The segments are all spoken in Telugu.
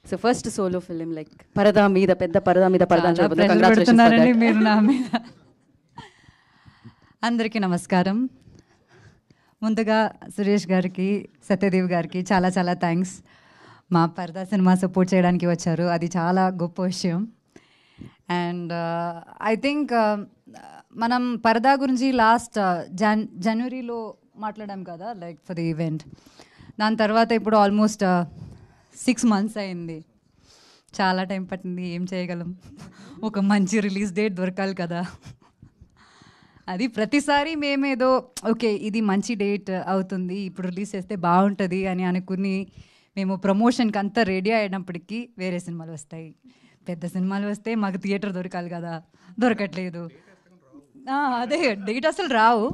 So first solo film like పరదా మీద పెద్ద పరదా మీద పరదా పెడుతున్నారండి మీరు నా మీద. అందరికీ నమస్కారం. ముందుగా సురేష్ గారికి, సత్యదేవ్ గారికి చాలా చాలా థ్యాంక్స్. మా పరదా సినిమా సపోర్ట్ చేయడానికి వచ్చారు, అది చాలా గొప్ప విషయం. అండ్ ఐ థింక్ మనం పరదా గురించి లాస్ట్ జనవరిలో మాట్లాడాం కదా, లైక్ ఫర్ ది ఈవెంట్. దాని తర్వాత ఇప్పుడు ఆల్మోస్ట్ 6 months అయింది. చాలా టైం పట్టింది. ఏం చేయగలం, ఒక మంచి రిలీజ్ డేట్ దొరకాలి కదా. అది ప్రతిసారి మేమేదో ఓకే ఇది మంచి డేట్ అవుతుంది, ఇప్పుడు రిలీజ్ చేస్తే బాగుంటుంది అని అనుకుని మేము ప్రమోషన్కి అంతా రెడీ అయినప్పటికీ వేరే సినిమాలు వస్తాయి. పెద్ద సినిమాలు వస్తే మాకు థియేటర్ దొరకాలి కదా, దొరకట్లేదు. అదే డేట్ అసలు రావు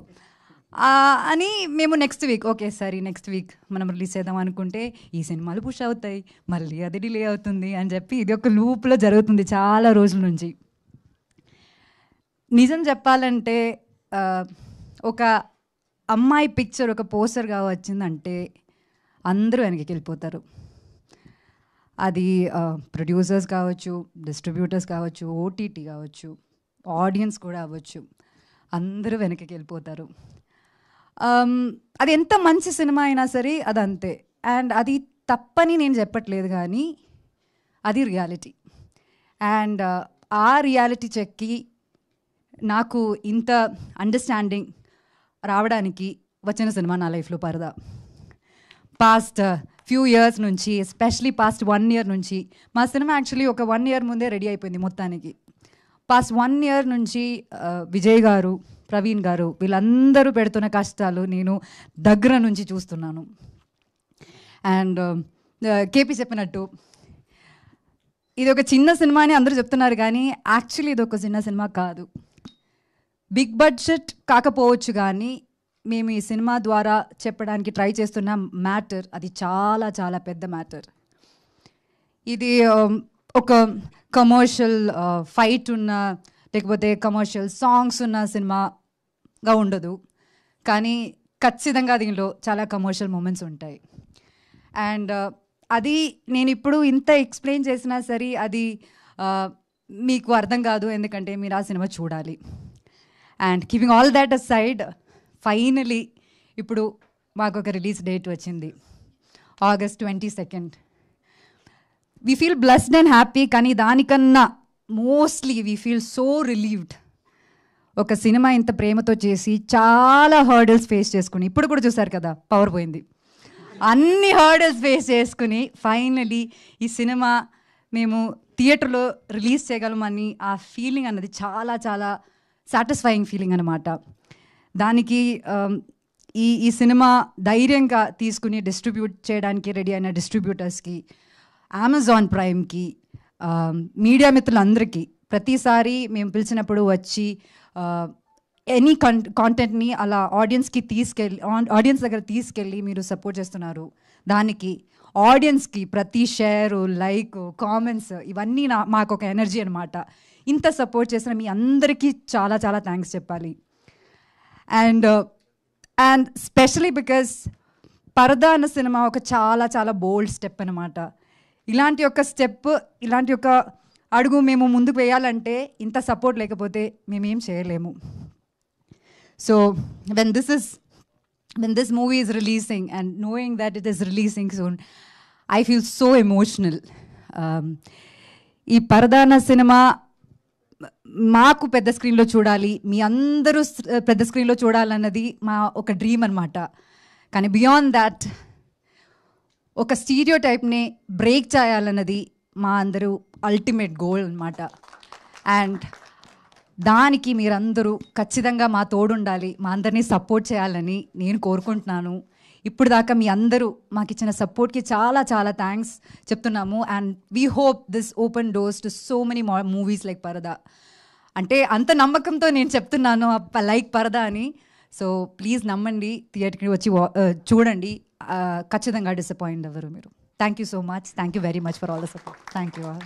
అని మేము నెక్స్ట్ వీక్ ఓకే సరే నెక్స్ట్ వీక్ మనం రిలీజ్ చేద్దాం అనుకుంటే ఈ సినిమాలు పుష్ అవుతాయి, మళ్ళీ అది డిలే అవుతుంది అని చెప్పి ఇది ఒక లూప్లో జరుగుతుంది చాలా రోజుల నుంచి. నిజం చెప్పాలంటే ఒక అమ్మాయి పిక్చర్ ఒక పోస్టర్గా వచ్చిందంటే అందరూ వెనక్కి వెళ్ళిపోతారు. అది ప్రొడ్యూసర్స్ కావచ్చు, డిస్ట్రిబ్యూటర్స్ కావచ్చు, ఓటీటీ కావచ్చు, ఆడియన్స్ కూడా అవ్వచ్చు, అందరూ వెనక్కి వెళ్ళిపోతారు. అది ఎంత మంచి సినిమా అయినా సరే అది అంతే. అండ్ అది తప్పని నేను చెప్పట్లేదు, కానీ అది రియాలిటీ. అండ్ ఆ రియాలిటీ చెక్కి నాకు ఇంత అండర్స్టాండింగ్ రావడానికి వచ్చిన సినిమా నా లైఫ్లో పరదా. పాస్ట్ ఫ్యూ ఇయర్స్ నుంచి, ఎస్పెషలీ పాస్ట్ 1 year నుంచి, మా సినిమా యాక్చువల్లీ ఒక 1 year ముందే రెడీ అయిపోయింది మొత్తానికి. పాస్ట్ 1 year నుంచి విజయ్ గారు, ప్రవీణ్ గారు వీళ్ళందరూ పెడుతున్న కష్టాలు నేను దగ్గర నుంచి చూస్తున్నాను. అండ్ కేపీ చెప్పినట్టు ఇది ఒక చిన్న సినిమా అని అందరూ చెప్తున్నారు, కానీ యాక్చువల్లీ ఇది ఒక చిన్న సినిమా కాదు. బిగ్ బడ్జెట్ కాకపోవచ్చు, కానీ మేము ఈ సినిమా ద్వారా చెప్పడానికి ట్రై చేస్తున్న మ్యాటర్ అది చాలా చాలా పెద్ద మ్యాటర్. ఇది ఒక కమర్షియల్ ఫైట్ ఉన్న లేకపోతే కమర్షియల్ సాంగ్స్ ఉన్న సినిమాగా ఉండదు, కానీ ఖచ్చితంగా దీనిలో చాలా కమర్షియల్ మూమెంట్స్ ఉంటాయి. అండ్ అది నేను ఇప్పుడు ఇంత ఎక్స్ప్లెయిన్ చేసినా సరే అది మీకు అర్థం కాదు, ఎందుకంటే మీరు ఆ సినిమా చూడాలి. And keeping all that aside, finally ఇప్పుడు మాకు ఒక రిలీజ్ డేట్ వచ్చింది, August 22nd. We feel blessed and happy, కానీ దానికన్నా mostly we feel so relieved. ఒక సినిమా ఇంత ప్రేమతో చేసి చాలా హర్డల్స్ ఫేస్ చేసుకుని, ఇప్పుడు కూడా చూసారు కదా పవర్ పోయింది, అన్ని హర్డల్స్ ఫేస్ చేసుకుని ఫైనలీ ఈ సినిమా మేము థియేటర్లో రిలీజ్ చేయగలమని ఆ ఫీలింగ్ అన్నది చాలా చాలా సాటిస్ఫైయింగ్ ఫీలింగ్ అన్నమాట. దానికి ఈ సినిమా ధైర్యంగా తీసుకుని డిస్ట్రిబ్యూట్ చేయడానికి రెడీ అయిన డిస్ట్రిబ్యూటర్స్కి, అమెజాన్ ప్రైమ్కి, మీడియా మిత్రులందరికీ, ప్రతిసారి మేము పిలిచినప్పుడు వచ్చి ఎనీ కాంటెంట్ని అలా ఆడియన్స్ దగ్గర తీసుకెళ్ళి మీరు సపోర్ట్ చేస్తున్నారు. దానికి ఆడియన్స్కి ప్రతి షేరు, లైక్, కామెంట్స్ ఇవన్నీ మాకు ఒక ఎనర్జీ అనమాట. ఇంత సపోర్ట్ చేసిన మీ అందరికీ చాలా చాలా థ్యాంక్స్ చెప్పాలి. అండ్ స్పెషలీ బికాస్ పరదా అన్న సినిమా ఒక చాలా చాలా బోల్డ్ స్టెప్ అనమాట. ఇలాంటి ఒక స్టెప్, ఇలాంటి ఒక అడుగు మేము ముందుకు వేయాలంటే ఇంత సపోర్ట్ లేకపోతే మేమేం చేయలేము. So when this movie is releasing and knowing that it is releasing soon, I feel so emotional. ఈ పరదా అన్న సినిమా మాకు పెద్ద స్క్రీన్లో చూడాలి, మీ అందరూ పెద్ద స్క్రీన్లో చూడాలన్నది మా ఒక డ్రీమ్ అనమాట. కానీ బియాండ్ దాట్ ఒక స్టీరియో టైప్ని బ్రేక్ చేయాలన్నది మా అందరూ అల్టిమేట్ గోల్ అనమాట. అండ్ దానికి మీరందరూ ఖచ్చితంగా మా తోడుండాలి, మా అందరినీ సపోర్ట్ చేయాలని నేను కోరుకుంటున్నాను. ఇప్పుడు దాకా మీ అందరూ మాకు ఇచ్చిన సపోర్ట్కి చాలా చాలా థ్యాంక్స్ చెప్తున్నాము. And we hope this open doors to so many movies like పరదా. అంటే అంత నమ్మకంతో నేను చెప్తున్నాను లైక్ పరదా అని. సో ప్లీజ్ నమ్మండి, థియేటర్కి వచ్చి చూడండి, ఖచ్చితంగా డిసప్పాయింట్ అవ్వరు మీరు. Thank you so much. Thank you very much for all the support. Thank you all.